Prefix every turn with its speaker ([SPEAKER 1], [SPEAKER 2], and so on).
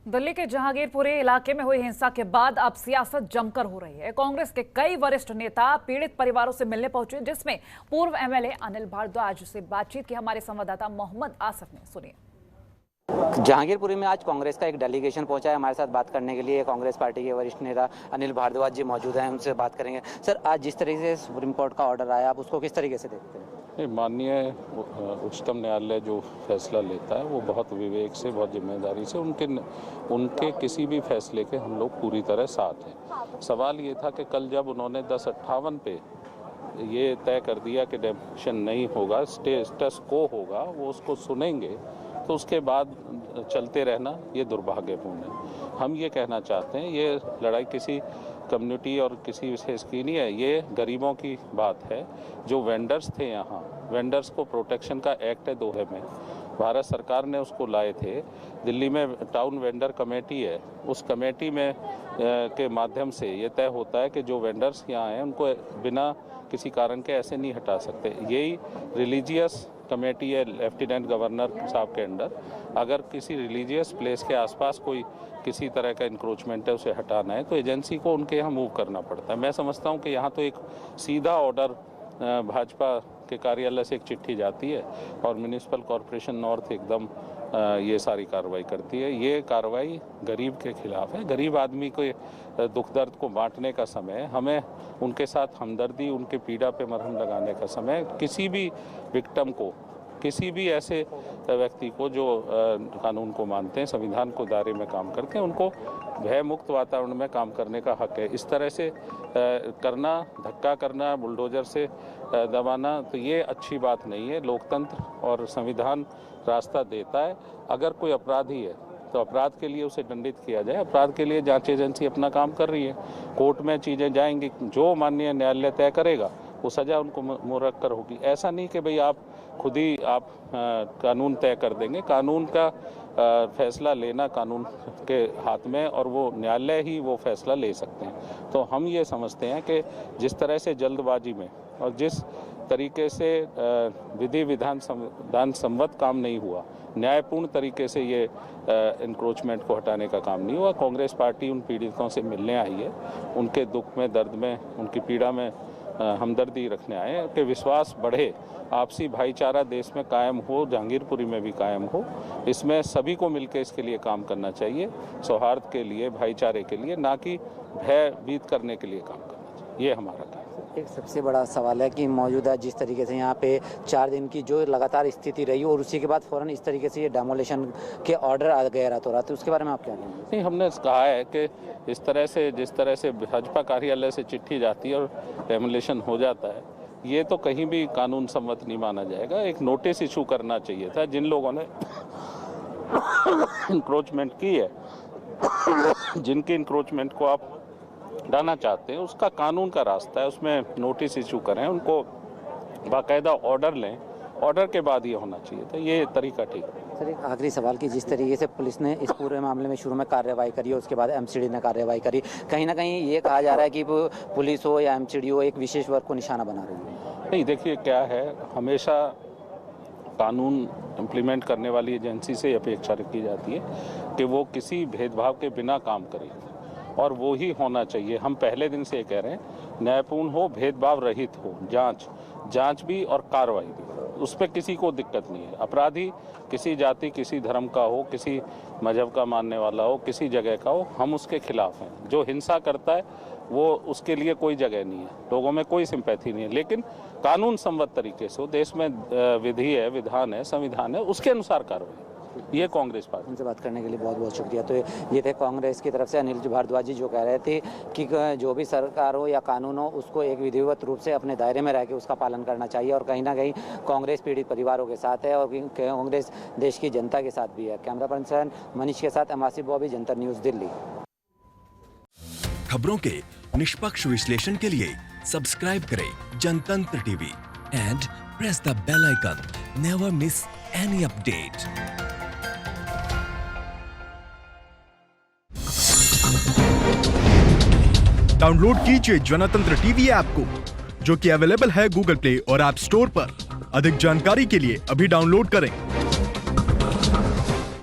[SPEAKER 1] दिल्ली के जहांगीरपुरी इलाके में हुई हिंसा के बाद अब सियासत जमकर हो रही है। कांग्रेस के कई वरिष्ठ नेता पीड़ित परिवारों से मिलने पहुंचे, जिसमें पूर्व एमएलए अनिल भारद्वाज से बातचीत की हमारे संवाददाता मोहम्मद आसफ ने। सुनिए।
[SPEAKER 2] जहांगीरपुरी में आज कांग्रेस का एक डेलीगेशन पहुंचा है। हमारे साथ बात करने के लिए कांग्रेस पार्टी के वरिष्ठ नेता अनिल भारद्वाज जी मौजूद हैं, उनसे बात करेंगे। सर, आज जिस तरीके से सुप्रीम कोर्ट का ऑर्डर आया, आप उसको किस तरीके से देखते हैं?
[SPEAKER 3] माननीय उच्चतम न्यायालय जो फैसला लेता है वो बहुत विवेक से, बहुत जिम्मेदारी से, उनके किसी भी फैसले के हम लोग पूरी तरह साथ हैं। सवाल ये था कि कल जब उन्होंने 1058 पे ये तय कर दिया कि डेमोलिशन नहीं होगा, स्टेटस को होगा, वो उसको सुनेंगे, तो उसके बाद चलते रहना ये दुर्भाग्यपूर्ण है। हम ये कहना चाहते हैं, ये लड़ाई किसी कम्युनिटी और किसी विशेष की नहीं है, ये गरीबों की बात है। जो वेंडर्स थे यहाँ, वेंडर्स को प्रोटेक्शन का एक्ट है 2000 में, भारत सरकार ने उसको लाए थे। दिल्ली में टाउन वेंडर कमेटी है, उस कमेटी में के माध्यम से ये तय होता है कि जो वेंडर्स यहाँ हैं उनको बिना किसी कारण के ऐसे नहीं हटा सकते। यही रिलीजियस कमेटी है लेफ्टिनेंट गवर्नर साहब के अंडर। अगर किसी रिलीजियस प्लेस के आसपास कोई किसी तरह का इंक्रोचमेंट है, उसे हटाना है तो एजेंसी को उनके यहाँ मूव करना पड़ता है। मैं समझता हूँ कि यहाँ तो एक सीधा ऑर्डर भाजपा के कार्यालय से एक चिट्ठी जाती है और म्यूनिसिपल कॉरपोरेशन नॉर्थ एकदम ये सारी कार्रवाई करती है। ये कार्रवाई गरीब के खिलाफ है। गरीब आदमी को दुख दर्द को बांटने का समय, हमें उनके साथ हमदर्दी, उनके पीड़ा पे मरहम लगाने का समय। किसी भी विक्टिम को, किसी भी ऐसे व्यक्ति को जो कानून को मानते हैं, संविधान को दायरे में काम करते हैं, उनको भय मुक्त वातावरण में काम करने का हक है। इस तरह से करना, धक्का करना, बुलडोजर से दबाना, तो ये अच्छी बात नहीं है। लोकतंत्र और संविधान रास्ता देता है। अगर कोई अपराधी है तो अपराध के लिए उसे दंडित किया जाए। अपराध के लिए जांच एजेंसी अपना काम कर रही है, कोर्ट में चीज़ें जाएंगी, जो माननीय न्यायालय तय करेगा वो सज़ा उनको मुरक्कर होगी। ऐसा नहीं कि भाई आप खुद ही कानून तय कर देंगे। कानून का फैसला लेना कानून के हाथ में, और वो न्यायालय ही वो फैसला ले सकते हैं। तो हम ये समझते हैं कि जिस तरह से जल्दबाजी में और जिस तरीके से विधि विधान सम्मत काम नहीं हुआ, न्यायपूर्ण तरीके से ये इंक्रोचमेंट को हटाने का काम नहीं हुआ। कांग्रेस पार्टी उन पीड़ितों से मिलने आई है, उनके दुख में, दर्द में, उनकी पीड़ा में हमदर्दी रखने आए हैं कि विश्वास बढ़े, आपसी भाईचारा देश में कायम हो, जहांगीरपुरी में भी कायम हो। इसमें सभी को मिलकर इसके लिए काम करना चाहिए, सौहार्द के लिए, भाईचारे के लिए, ना कि भयभीत करने के लिए काम करना चाहिए। ये हमारा काम।
[SPEAKER 2] एक सबसे बड़ा सवाल है कि मौजूदा जिस तरीके से यहाँ पे 4 दिन की जो लगातार स्थिति रही और उसी के बाद फौरन इस तरीके से ये डेमोलिशन के ऑर्डर आ गए रातों रात, उसके बारे में आप क्या कहेंगे?
[SPEAKER 3] नहीं, हमने कहा है कि इस तरह से, जिस तरह से भाजपा कार्यालय से चिट्ठी जाती है और डेमोलिशन हो जाता है, ये तो कहीं भी कानून सम्मत नहीं माना जाएगा। एक नोटिस इशू करना चाहिए था। जिन लोगों ने इंक्रोचमेंट की है, जिनकी इंक्रोचमेंट को आप हटाना चाहते हैं, उसका कानून का रास्ता है, उसमें नोटिस इशू करें, उनको बाकायदा ऑर्डर लें, ऑर्डर के बाद ये होना चाहिए। तो ये तरीका ठीक है।
[SPEAKER 2] सर, एक आखिरी सवाल कि जिस तरीके से पुलिस ने इस पूरे मामले में शुरू में कार्रवाई करी और उसके बाद एमसीडी ने कार्रवाई करी, कहीं ना कहीं ये कहा जा रहा है कि पुलिस हो या एमसीडी हो, एक विशेष वर्ग को निशाना बना रही है।
[SPEAKER 3] नहीं, देखिए क्या है, हमेशा कानून इम्प्लीमेंट करने वाली एजेंसी से अपेक्षा रखी जाती है कि वो किसी भेदभाव के बिना काम करे, और वो ही होना चाहिए। हम पहले दिन से कह रहे हैं, न्यायपूर्ण हो, भेदभाव रहित हो, जांच भी और कार्रवाई भी, उस पर किसी को दिक्कत नहीं है। अपराधी किसी जाति, किसी धर्म का हो, किसी मजहब का मानने वाला हो, किसी जगह का हो, हम उसके खिलाफ हैं। जो हिंसा करता है वो, उसके लिए कोई जगह नहीं है, लोगों में कोई सिंपैथी नहीं है, लेकिन कानून सम्मत तरीके से, देश में विधि है, विधान है, संविधान है, उसके अनुसार कार्रवाई। ये कांग्रेस पार्टी।
[SPEAKER 2] उनसे बात करने के लिए बहुत बहुत शुक्रिया। तो ये थे कांग्रेस की तरफ से अनिल भारद्वाज जी, जो कह रहे थे कि जो भी सरकार हो या कानून हो, उसको एक विधिवत रूप से अपने दायरे में रह के उसका पालन करना चाहिए, और कहीं ना कहीं कांग्रेस पीड़ित परिवारों के साथ है और कांग्रेस देश की जनता के साथ भी है। कैमरा पर्सन मनीष के साथ अमासिफ बॉबी, जनता न्यूज़, दिल्ली।
[SPEAKER 4] खबरों के निष्पक्ष विश्लेषण के लिए सब्सक्राइब करें Jantantra TV and press the bell icon. Never miss any update. Download कीजिए जनतंत्र टीवी ऐप को, जो कि अवेलेबल है गूगल प्ले और ऐप स्टोर पर। अधिक जानकारी के लिए अभी डाउनलोड करें।